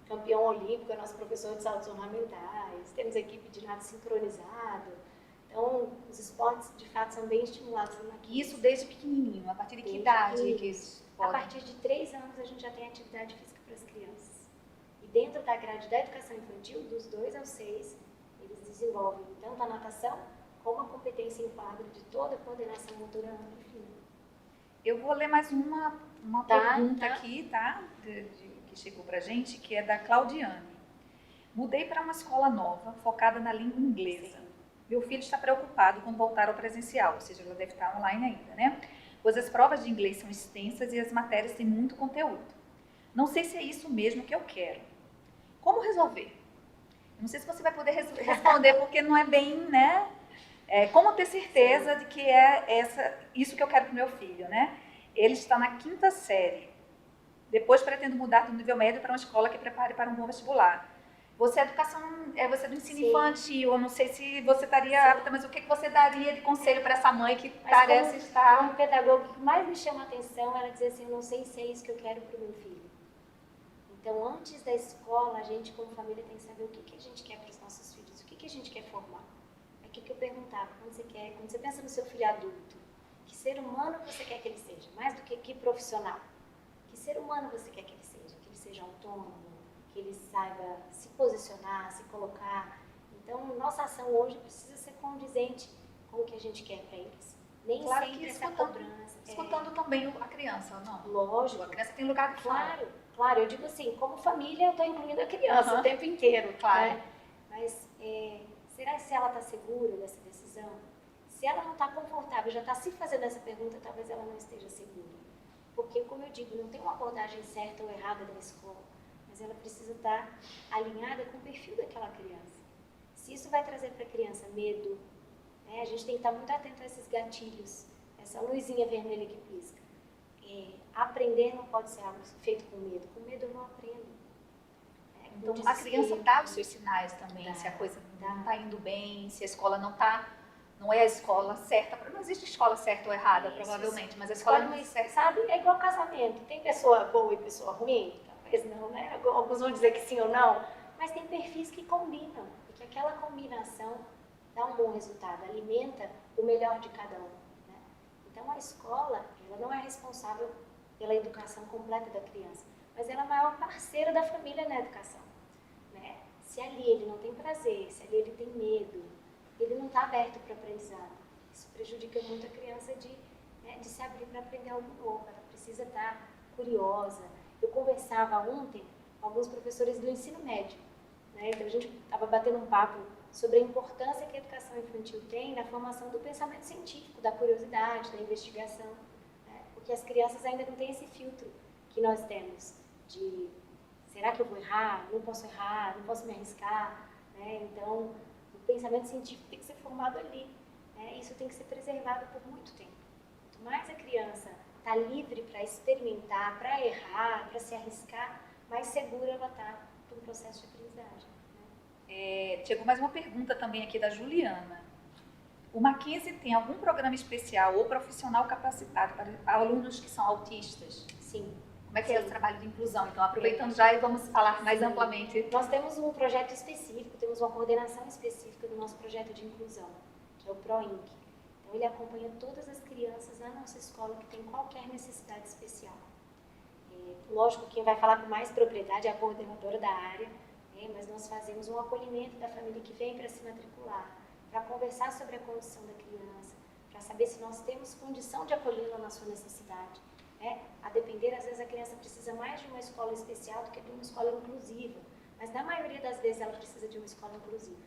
campeão olímpico, é nosso professor de saltos ornamentais, temos equipe de nado sincronizado. Então, os esportes, de fato, são bem estimulados na criança. Isso desde pequenininho, a partir de que idade que eles podem? A partir de 3 anos, a gente já tem atividade física para as crianças. E dentro da grade da educação infantil, dos 2 aos 6, eles desenvolvem tanto a natação, como a competência em quadro de toda a coordenação motora ampla e fina. Eu vou ler mais uma pergunta aqui, tá? Que chegou pra gente, que é da Claudiane. Mudei para uma escola nova, focada na língua inglesa. Meu filho está preocupado quando voltar ao presencial, ou seja, ela deve estar online ainda, né? Pois as provas de inglês são extensas e as matérias têm muito conteúdo. Não sei se é isso mesmo que eu quero. Como resolver? Não sei se você vai poder responder, porque não é bem, né? Como ter certeza de que é isso que eu quero para o meu filho, né? Ele está na 5ª série. Depois pretendo mudar do nível médio para uma escola que prepare para um bom vestibular. Você é você é do ensino infantil, eu não sei se você estaria apta, mas o que você daria de conselho para essa mãe que parece estar... Como pedagogo, o que mais me chama a atenção era dizer assim, eu não sei se é isso que eu quero para o meu filho. Então, antes da escola, a gente como família tem que saber o que a gente quer para os nossos filhos, o que a gente quer formar. É aquilo que eu perguntava, quando você pensa no seu filho adulto, que ser humano você quer que ele seja, mais do que profissional? Que ser humano você quer que ele seja autônomo, que ele saiba se posicionar, se colocar. Então, nossa ação hoje precisa ser condizente com o que a gente quer para eles. Nem claro sempre que essa cobrança. Escutando também a criança, não? Lógico. A criança tem lugar de fala. Claro. Eu digo assim, como família, eu estou incluindo a criança o tempo inteiro. Claro. Né? Mas será que se ela está segura dessa decisão? Se ela não está confortável, já está se fazendo essa pergunta, talvez ela não esteja segura. Porque, como eu digo, não tem uma abordagem certa ou errada da escola, mas ela precisa estar alinhada com o perfil daquela criança. Se isso vai trazer para a criança medo, né, a gente tem que estar muito atento a esses gatilhos, essa luzinha vermelha que pisca. Aprender não pode ser algo feito com medo eu não aprendo. Então, a criança dá os seus sinais também, se a coisa não está indo bem, se a escola não é a escola certa, não existe escola certa ou errada, provavelmente, mas a escola não é certa. Sabe, é igual casamento, tem pessoa boa e pessoa ruim? Talvez não, né? Alguns vão dizer que sim ou não, mas tem perfis que combinam, e que aquela combinação dá um bom resultado, alimenta o melhor de cada um. Né? Então, a escola, ela não é responsável pela educação completa da criança, mas ela é a maior parceira da família na educação. Né? Se ali ele não tem prazer, se ali ele tem medo, ele não está aberto para o aprendizado. Isso prejudica muito a criança de se abrir para aprender algo novo. Ela precisa estar curiosa. Eu conversava ontem com alguns professores do ensino médio. Né? Então, a gente estava batendo um papo sobre a importância que a educação infantil tem na formação do pensamento científico, da curiosidade, da investigação, né? Porque as crianças ainda não têm esse filtro que nós temos de será que eu vou errar? Não posso errar, não posso me arriscar, né? Então, o pensamento científico tem que ser formado ali, né? Isso tem que ser preservado por muito tempo. Quanto mais a criança está livre para experimentar, para errar, para se arriscar, mais segura ela está para um processo de aprendizagem. Chegou mais uma pergunta também aqui da Juliana. O Mackenzie tem algum programa especial ou profissional capacitado para alunos que são autistas? Sim. Como é que é o trabalho de inclusão? Então, aproveitando já e vamos falar mais amplamente. Nós temos um projeto específico, temos uma coordenação específica do nosso projeto de inclusão, que é o PROINC. Então, ele acompanha todas as crianças na nossa escola que tem qualquer necessidade especial. Lógico, quem vai falar com mais propriedade é a coordenadora da área, né? Mas nós fazemos um acolhimento da família que vem para se matricular, para conversar sobre a condição da criança, para saber se nós temos condição de acolhê-la na sua necessidade. A depender, às vezes a criança precisa mais de uma escola especial do que de uma escola inclusiva, mas na maioria das vezes ela precisa de uma escola inclusiva.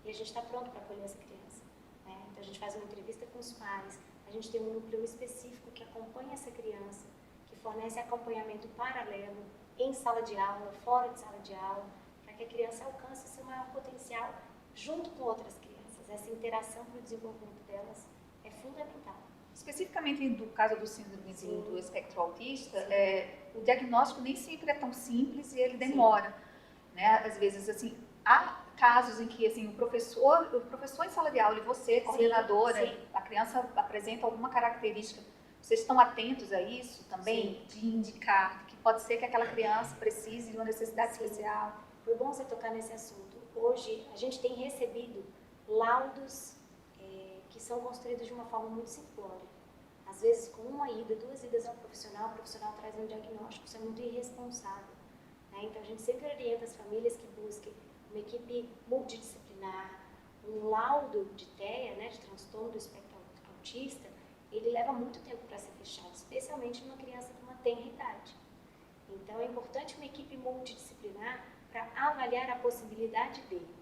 E a gente está pronto para acolher essa criança, né? Então a gente faz uma entrevista com os pais, a gente tem um núcleo específico que acompanha essa criança, que fornece acompanhamento paralelo em sala de aula, fora de sala de aula, para que a criança alcance seu maior potencial junto com outras crianças. Essa interação para o desenvolvimento delas é fundamental. Especificamente no caso do síndrome do espectro autista, o diagnóstico nem sempre é tão simples e ele demora, né? Às vezes, assim, há casos em que assim, o professor em sala de aula e você, coordenadora, a criança apresenta alguma característica, vocês estão atentos a isso também? De indicar que pode ser que aquela criança precise de uma necessidade especial? Foi bom você tocar nesse assunto. Hoje, a gente tem recebido laudos que são construídos de uma forma muito simplória. Às vezes, com uma ida, 2 idas ao profissional, o profissional traz um diagnóstico, isso é muito irresponsável, né? Então, a gente sempre orienta as famílias que busquem uma equipe multidisciplinar, um laudo de TEA, né, de transtorno do espectro autista, ele leva muito tempo para ser fechado, especialmente numa criança de uma tenra idade. Então, é importante uma equipe multidisciplinar para avaliar a possibilidade dele.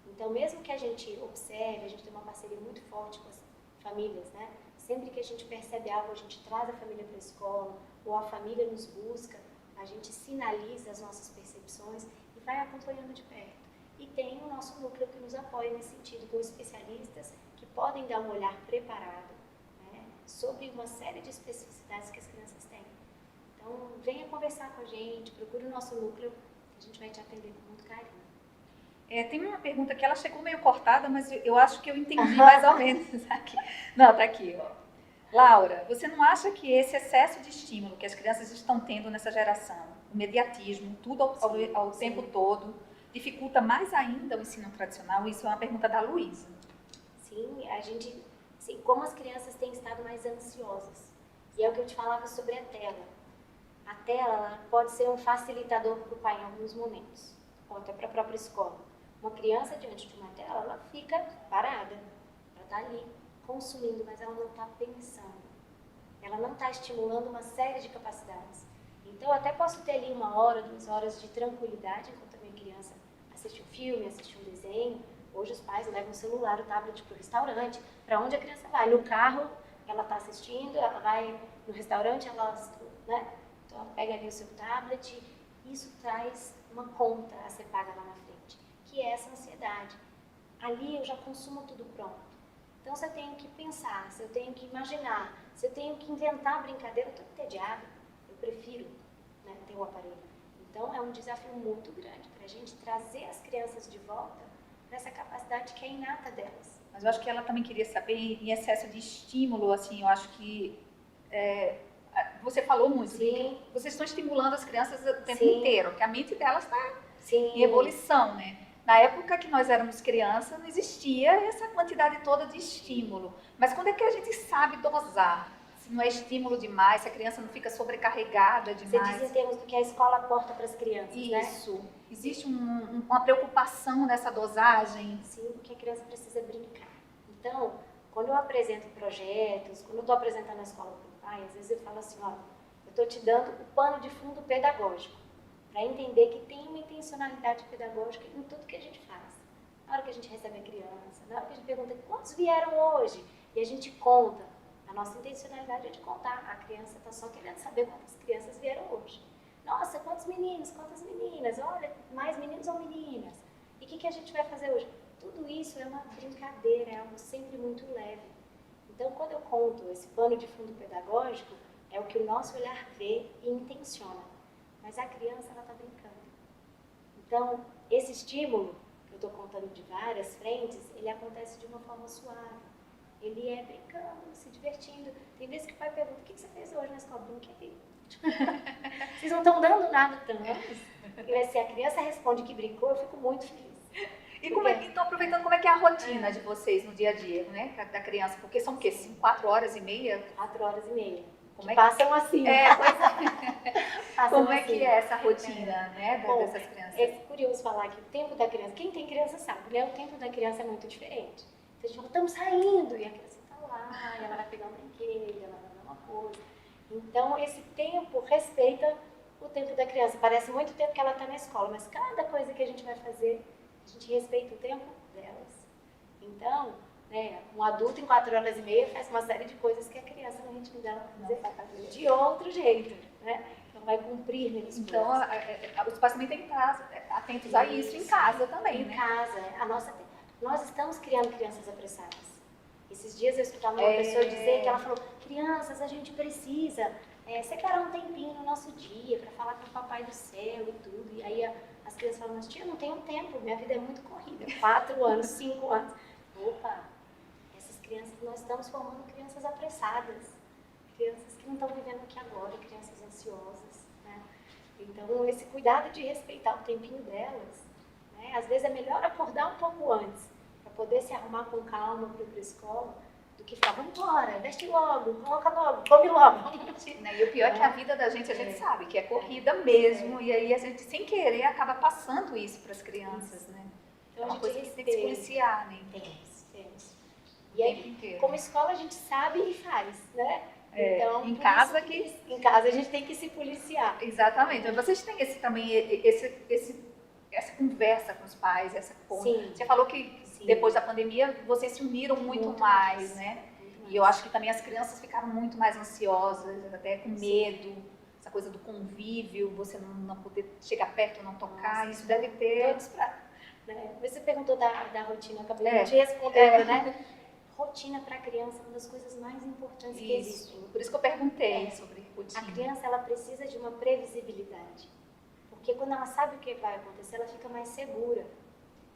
Então, mesmo que a gente observe, a gente tem uma parceria muito forte com as famílias, né? Sempre que a gente percebe algo, a gente traz a família para a escola, ou a família nos busca, a gente sinaliza as nossas percepções e vai acompanhando de perto. E tem o nosso núcleo que nos apoia nesse sentido, com especialistas que podem dar um olhar preparado, né, sobre uma série de especificidades que as crianças têm. Então, venha conversar com a gente, procure o nosso núcleo, que a gente vai te atender com muito carinho. Tem uma pergunta que ela chegou meio cortada, mas eu acho que eu entendi mais ou menos. Aqui. Não, tá aqui, ó. Laura, você não acha que esse excesso de estímulo que as crianças estão tendo nessa geração, o mediatismo, tudo ao tempo todo, dificulta mais ainda o ensino tradicional? Isso é uma pergunta da Luísa. Sim, como as crianças têm estado mais ansiosas. E é o que eu te falava sobre a tela. A tela ela pode ser um facilitador para o pai em alguns momentos, ou até para a própria escola. Uma criança diante de uma tela, ela fica parada, ela está ali consumindo, mas ela não está pensando. Ela não está estimulando uma série de capacidades. Então, eu até posso ter ali 1 hora, 2 horas de tranquilidade enquanto a minha criança assiste um filme, assiste um desenho. Hoje os pais levam o celular, o tablet para o restaurante. Para onde a criança vai? No carro, ela está assistindo, ela vai no restaurante, né? Então, ela pega ali o seu tablet. Isso traz uma conta a ser paga lá na frente, que é essa ansiedade. Ali eu já consumo tudo pronto. Então, se eu tenho que pensar, se eu tenho que imaginar, se eu tenho que inventar brincadeira, eu estou entediada. Eu prefiro, né, ter o aparelho. Então, é um desafio muito grande para a gente trazer as crianças de volta para essa capacidade que é inata delas. Mas eu acho que ela também queria saber, em excesso de estímulo, assim, eu acho que você falou muito, Sim. Vocês estão estimulando as crianças o tempo inteiro, que a mente delas está Sim. em ebulição, né? Na época que nós éramos crianças, não existia essa quantidade toda de estímulo. Mas quando é que a gente sabe dosar? Se não é estímulo demais, se a criança não fica sobrecarregada demais. Você diz em termos do que a escola aporta para as crianças, né? Isso. Existe uma preocupação nessa dosagem? Sim, porque a criança precisa brincar. Então, quando eu apresento projetos, quando eu estou apresentando a escola para o pai, às vezes eu falo assim, olha, eu estou te dando o pano de fundo pedagógico, para entender que tem uma intencionalidade pedagógica em tudo que a gente faz. na hora que a gente recebe a criança, na hora que a gente pergunta quantos vieram hoje, e a gente conta. A nossa intencionalidade é de contar. A criança está só querendo saber quantas crianças vieram hoje. Nossa, quantos meninos, quantas meninas, olha, mais meninos ou meninas. E o que a gente vai fazer hoje? Tudo isso é uma brincadeira, é algo sempre muito leve. Então, quando eu conto esse pano de fundo pedagógico, é o que o nosso olhar vê e intenciona. Mas a criança, ela está brincando. Então, esse estímulo, que eu estou contando de várias frentes, ele acontece de uma forma suave. Ele é brincando, se divertindo. Tem vezes que o pai pergunta, o que você fez hoje na escola? Brinquei. Vocês não estão dando nada tanto. E se a criança responde que brincou, eu fico muito feliz. E então, aproveitando, como é que é a rotina de vocês no dia a dia, né? Da criança? Porque são o quê? 4 horas e meia? 4 horas e meia. Como passam assim. Passam como é que é essa rotina, né, dessas crianças? É curioso falar que o tempo da criança, quem tem criança sabe, né? O tempo da criança é muito diferente. Então, a gente fala, estamos saindo, e a criança está lá, e ela vai pegar um brinquedo, ela vai dar uma coisa. Então, esse tempo respeita o tempo da criança. Parece muito tempo que ela está na escola, mas cada coisa que a gente vai fazer, a gente respeita o tempo delas. Então, né, um adulto em 4 horas e meia faz uma série de coisas que a criança no ritmo dela vai fazer de outro jeito, né? Então vai cumprir menos coisas. Então, os pais também têm que estar atentos a isso em casa também, né? Em casa. Nós estamos criando crianças apressadas. Esses dias eu escutava uma pessoa dizer que ela falou, crianças, a gente precisa separar um tempinho no nosso dia para falar com o papai do céu e tudo. E aí as crianças falam, mas tia, eu não tenho tempo, minha vida é muito corrida, 4 anos, 5 anos. Opa, essas crianças, nós estamos formando crianças apressadas, crianças que não estão vivendo aqui agora, crianças ansiosas, né? Então, esse cuidado de respeitar o tempinho delas, né? Às vezes é melhor acordar um pouco antes, para poder se arrumar com calma para ir para a escola, do que falar, vamos embora, veste logo, coloca logo, come logo. E o pior é que a vida da gente, a gente sabe que é corrida mesmo, e aí a gente, sem querer, acaba passando isso para as crianças, né? Então, é uma coisa que tem que se policiar, né? Temos. E aí, como escola, a gente sabe e faz, né? Então, em casa em casa a gente tem que se policiar. Exatamente. Vocês têm essa conversa com os pais, Sim. Você falou que depois da pandemia vocês se uniram muito mais, né? E eu acho que também as crianças ficaram muito mais ansiosas, até com medo, essa coisa do convívio, você não poder chegar perto, não tocar, isso deve ter... Você perguntou da rotina, eu acabei de responder, né? Rotina para a criança é uma das coisas mais importantes que existem. Por isso que eu perguntei sobre rotina. A criança, ela precisa de uma previsibilidade. Porque quando ela sabe o que vai acontecer, ela fica mais segura.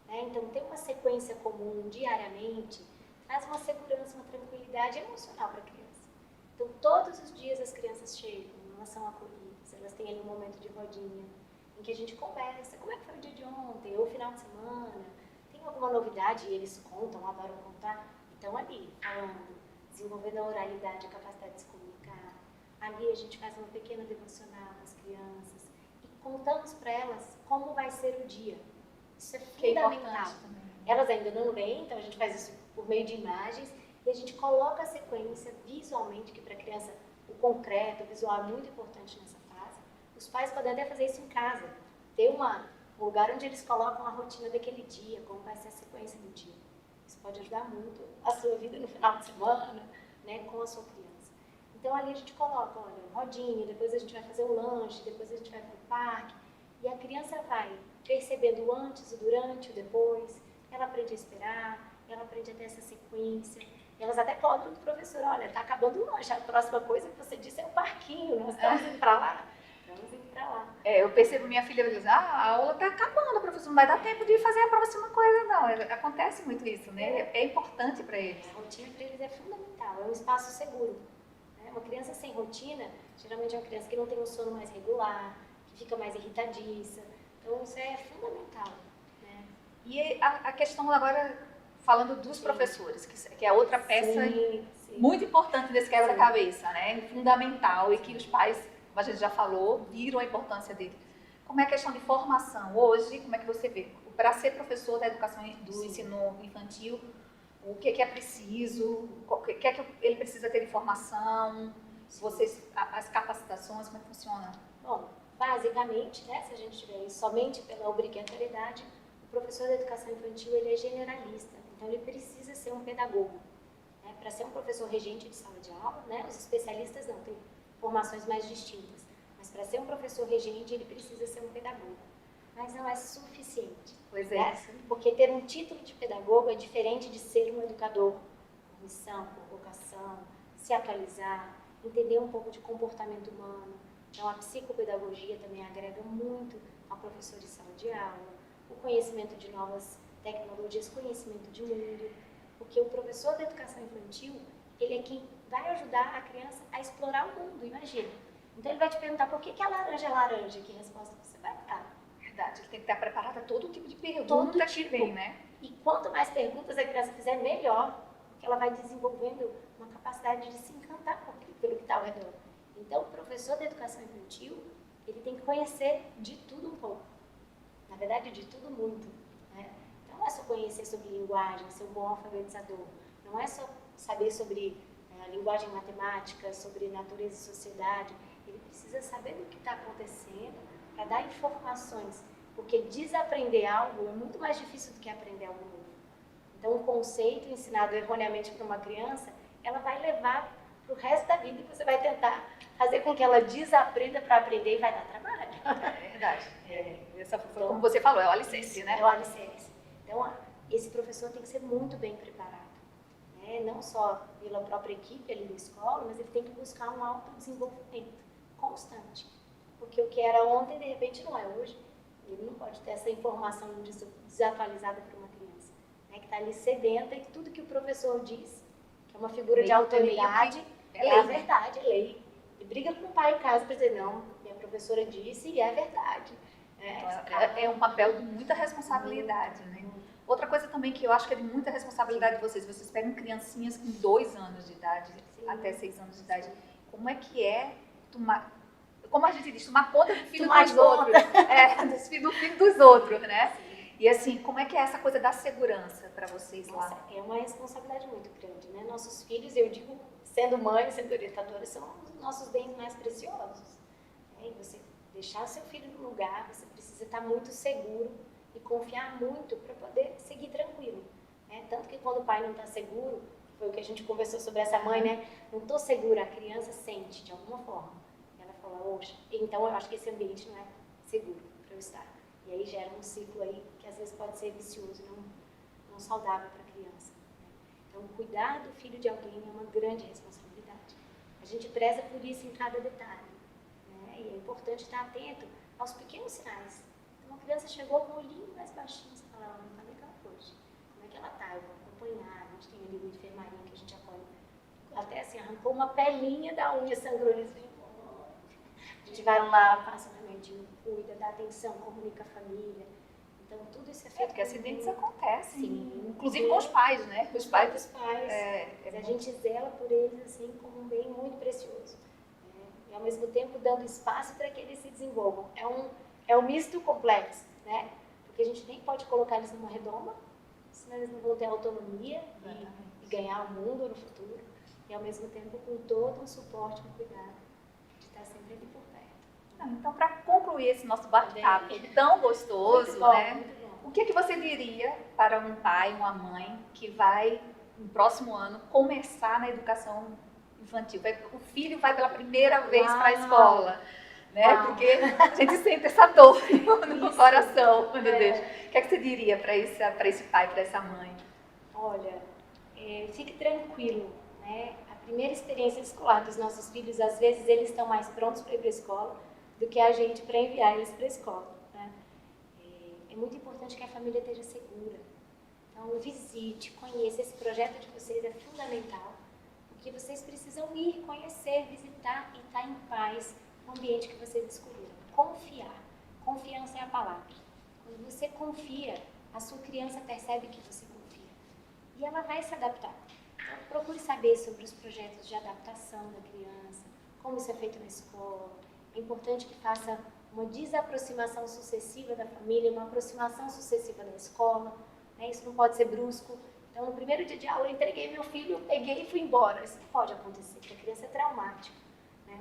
Né? Então, ter uma sequência comum diariamente traz uma segurança, uma tranquilidade emocional para a criança. Então, todos os dias as crianças chegam, elas são acolhidas, elas têm ali um momento de rodinha, em que a gente conversa, como é que foi o dia de ontem, ou o final de semana, tem alguma novidade, e eles contam, adoram contar. Então, ali, falando, desenvolvendo a oralidade, a capacidade de se comunicar. Ali a gente faz uma pequena devocional com as crianças e contamos para elas como vai ser o dia. Isso é fundamental. Elas ainda não leem, então a gente faz isso por meio de imagens e a gente coloca a sequência visualmente, que para a criança o concreto, o visual é muito importante nessa fase. Os pais podem até fazer isso em casa, ter um lugar onde eles colocam a rotina daquele dia, como vai ser a sequência do dia. Isso pode ajudar muito a sua vida no final de semana, né, com a sua criança. Então, ali a gente coloca, olha, rodinha, depois a gente vai fazer o lanche, depois a gente vai para o parque. E a criança vai percebendo o antes, o durante, o depois. Ela aprende a esperar, ela aprende a ter essa sequência. Elas até cobram do professor, olha, está acabando o lanche, a próxima coisa que você disse é o parquinho, nós estamos indo para lá. Eu percebo minha filha diz, a aula está acabando, professor, não vai dar tempo de fazer a próxima coisa, não. Acontece muito isso, né? É importante para eles. A rotina para eles é fundamental, é um espaço seguro. Né? Uma criança sem rotina, geralmente é uma criança que não tem um sono mais regular, que fica mais irritadiça. Então, isso é fundamental. Né? E a questão agora, falando dos professores, que é outra peça muito importante desse quebra-cabeça, né? Fundamental, e que os pais, como a gente já falou, viram a importância dele. Como é a questão de formação? Hoje, como é que você vê? Para ser professor da educação do ensino infantil, o que é preciso? O que é que ele precisa ter de formação? As capacitações, como é que funciona? Bom, basicamente, né, se a gente tiver somente pela obrigatoriedade, o professor de educação infantil, ele é generalista, então ele precisa ser um pedagogo. Né? Para ser um professor regente de sala de aula, né? Os especialistas não, têm formações mais distintas. Mas para ser um professor regente, ele precisa ser um pedagogo. Mas não é suficiente. Pois é. Né? Porque ter um título de pedagogo é diferente de ser um educador, por missão, por vocação, se atualizar, entender um pouco de comportamento humano. Então, a psicopedagogia também agrega muito ao professor de sala de aula, o conhecimento de novas tecnologias, conhecimento de mundo, porque o professor de educação infantil, ele é quem vai ajudar a criança a explorar o mundo, imagina. Então, ele vai te perguntar por que a laranja é laranja, que resposta você vai dar. Verdade, ele tem que estar preparado a todo tipo de pergunta Todo que tipo. vem, né? E quanto mais perguntas a criança fizer, melhor, porque ela vai desenvolvendo uma capacidade de se encantar pelo que está ao redor. Então, o professor de educação infantil, ele tem que conhecer de tudo um pouco. Na verdade, de tudo muito. Né? Então, não é só conhecer sobre linguagem, ser um bom alfabetizador. Não é só saber sobre linguagem matemática, sobre natureza e sociedade. Ele precisa saber do que está acontecendo para dar informações. Porque desaprender algo é muito mais difícil do que aprender algo novo. Então, um conceito ensinado erroneamente para uma criança, ela vai levar para o resto da vida e você vai tentar fazer com que ela desaprenda para aprender e vai dar trabalho. É verdade. Essa foi, então, como você falou, é o alicerce, né? É o alicerce. Então, esse professor tem que ser muito bem preparado. Né? Não só pela própria equipe ali da escola, mas ele tem que buscar um autodesenvolvimento constante. Porque o que era ontem, de repente, não é hoje. Ele não pode ter essa informação desatualizada para uma criança, né? Que está ali sedenta e tudo que o professor diz, que é uma figura de autoridade, é a verdade, é lei. Ele briga com o pai em casa para dizer, não, minha professora disse e é verdade. É um papel de muita responsabilidade, né? Outra coisa também que eu acho que é de muita responsabilidade de vocês pegam criancinhas com 2 anos de idade, até 6 anos de idade, como é que é tomar, como a gente diz, tomar conta do filho dos outros, do filho dos outros, né? E assim, como é que é essa coisa da segurança para vocês lá? Nossa, é uma responsabilidade muito grande, né? Nossos filhos, eu digo, sendo mãe, sendo orientadora, são os nossos bens mais preciosos. E você deixar seu filho no lugar, você precisa estar muito seguro e confiar muito para poder seguir tranquilo. Né? Tanto que quando o pai não está seguro, foi o que a gente conversou sobre essa mãe, né? Não estou segura, a criança sente de alguma forma. Ela fala, oxa, então eu acho que esse ambiente não é seguro para eu estar. E aí gera um ciclo aí que às vezes pode ser vicioso, não saudável para a criança. Né? Então, cuidar do filho de alguém é uma grande responsabilidade. A gente preza por isso em cada detalhe. Né? E é importante estar atento aos pequenos sinais. Então, uma criança chegou com o olhinho mais baixinho, você fala, não está legal hoje. Como é que ela está? Eu vou acompanhar. A gente tem ali uma enfermaria que a gente apoia. Até assim, arrancou uma pelinha da unha, sangrou nesse tempo. A gente vai lá, passa um remedinho, cuida, dá atenção, comunica a família. Então, tudo isso é feito. Porque acidentes acontecem, sim, inclusive com os pais, né? Os pais dos pais. A gente zela por eles assim como um bem muito precioso. E ao mesmo tempo dando espaço para que eles se desenvolvam. É um misto complexo, né? Porque a gente nem pode colocar eles numa redoma, senão eles não vão ter autonomia e ganhar o mundo no futuro. E ao mesmo tempo com todo um suporte, um cuidado de estar sempre ali por perto. Então, para concluir esse nosso bate-papo tão gostoso, muito bom, né? muito bom. O que você diria para um pai, uma mãe que vai, no próximo ano, começar na educação infantil? O filho vai pela primeira vez para a escola, né? Porque a gente sente essa dor no coração quando deixa. O que você diria para esse pai, para essa mãe? Olha, fique tranquilo, né? A primeira experiência escolar dos nossos filhos, às vezes eles estão mais prontos para ir para a escola do que a gente para enviar eles para a escola. Né? É muito importante que a família esteja segura. Então, visite, conheça. Esse projeto de vocês é fundamental, porque vocês precisam ir, conhecer, visitar e estar em paz no ambiente que vocês escolheram. Confiar. Confiança é a palavra. Quando você confia, a sua criança percebe que você confia. E ela vai se adaptar. Então, procure saber sobre os projetos de adaptação da criança, como isso é feito na escola. É importante que faça uma desaproximação sucessiva da família, uma aproximação sucessiva da escola. Né? Isso não pode ser brusco. Então, no primeiro dia de aula, eu entreguei meu filho, eu peguei e fui embora. Isso não pode acontecer, porque a criança é traumática. Né?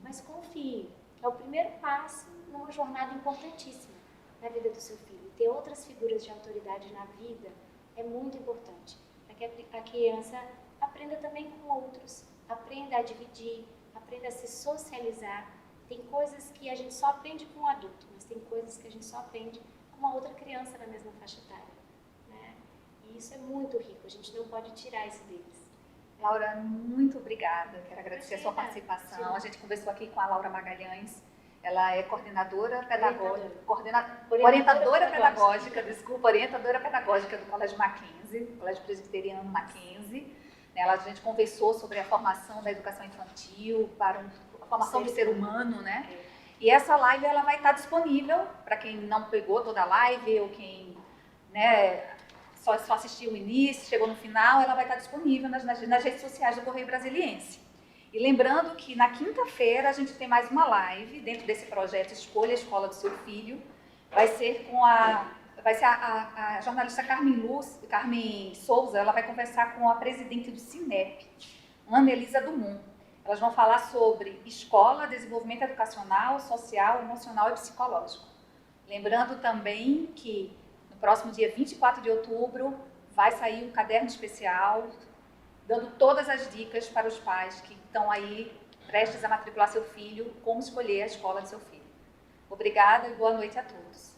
Mas confie. É o primeiro passo numa jornada importantíssima na vida do seu filho. ter outras figuras de autoridade na vida é muito importante, para que a criança aprenda também com outros, aprenda a dividir, aprenda a se socializar. Tem coisas que a gente só aprende com um adulto, mas tem coisas que a gente só aprende com uma outra criança na mesma faixa etária, né? E isso é muito rico, a gente não pode tirar isso deles. Laura, muito obrigada. Quero agradecer a sua participação. A gente conversou aqui com a Laura Magalhães. Ela é coordenadora pedagógica, orientadora pedagógica do Colégio Mackenzie, Colégio Presbiteriano Mackenzie. Nela a gente conversou sobre a formação da educação infantil para a formação do ser humano, né? E essa live ela vai estar disponível para quem não pegou toda a live ou quem, né, só assistiu o início, chegou no final, ela vai estar disponível nas redes sociais do Correio Brasiliense. E lembrando que na quinta-feira a gente tem mais uma live dentro desse projeto Escolha a Escola do Seu Filho. Vai ser a jornalista Carmen Souza, ela vai conversar com a presidente do CINEP, Ana Elisa Dumont. Elas vão falar sobre escola, desenvolvimento educacional, social, emocional e psicológico. Lembrando também que no próximo dia 24 de outubro vai sair um caderno especial dando todas as dicas para os pais que estão aí prestes a matricular seu filho, como escolher a escola de seu filho. Obrigada e boa noite a todos.